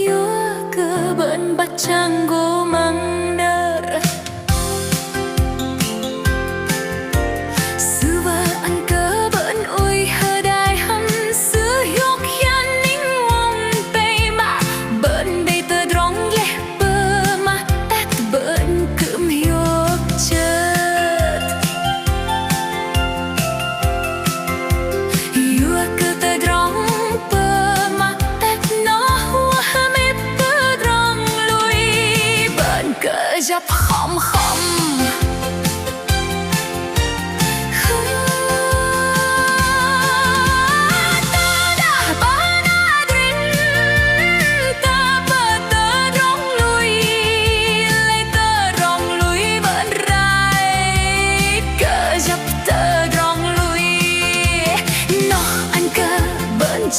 yêu cơ bận bắt trang gô mang nơ sư vợ ăn cơ bận ôi hơ đài hâm sư yok yan ninh mong bay mà bận đây tơ drong lẹ bơ mà tát bận cụm yok chết yêu cơ tơ drong bơ mà tát nó hua mê bơ drong lui bận cơ dập khom khom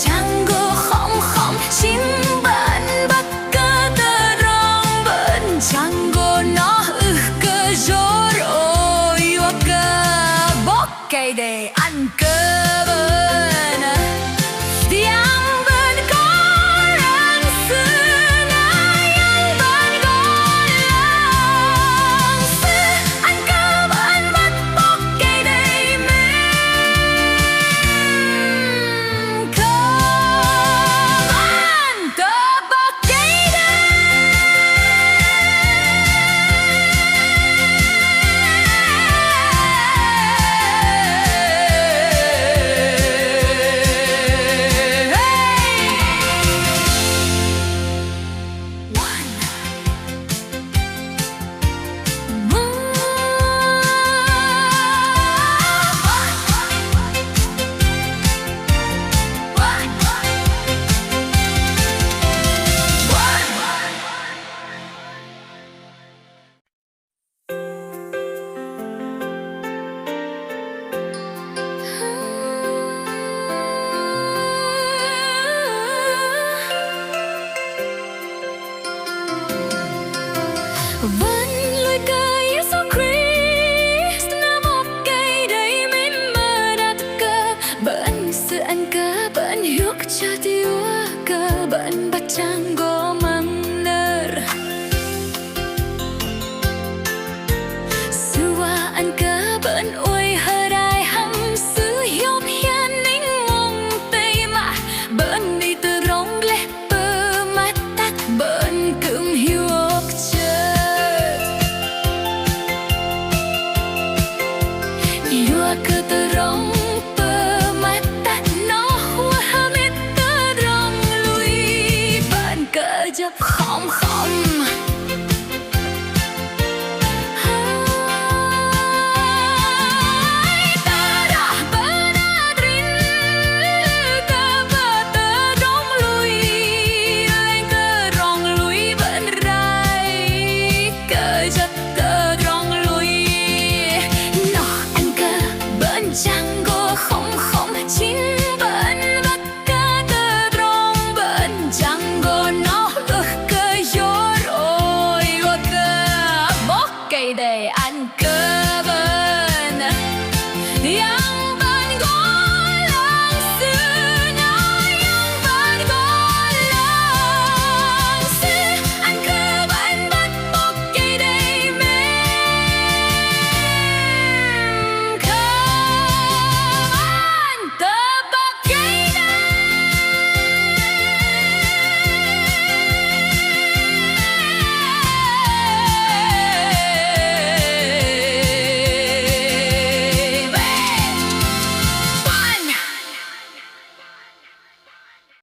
chẳng go không không xin bạn bắt cơ tơ rong vẫn chẳng go nó cơ gió rồi hoặc cơ bóc cây để ăn cơ bên đi ăn bên có răng sư ngay ăn bên có lăng sư ăn cơ bên bắt bóc cây để vẫn lối cơ Giêsu Christ là một cây đầy mến mơ đặt cơ bận sự ăn cơ bận hiuk cho tiêu cơ bận bắt trang gô mang nơ sư hoa ăn cơ bận ôi hơ đài hâm sư hiop hian ninh mong tây mà bận đi từ rong lẹ bơ mà tắt bận cụm hiuk yêu cơ tơ rong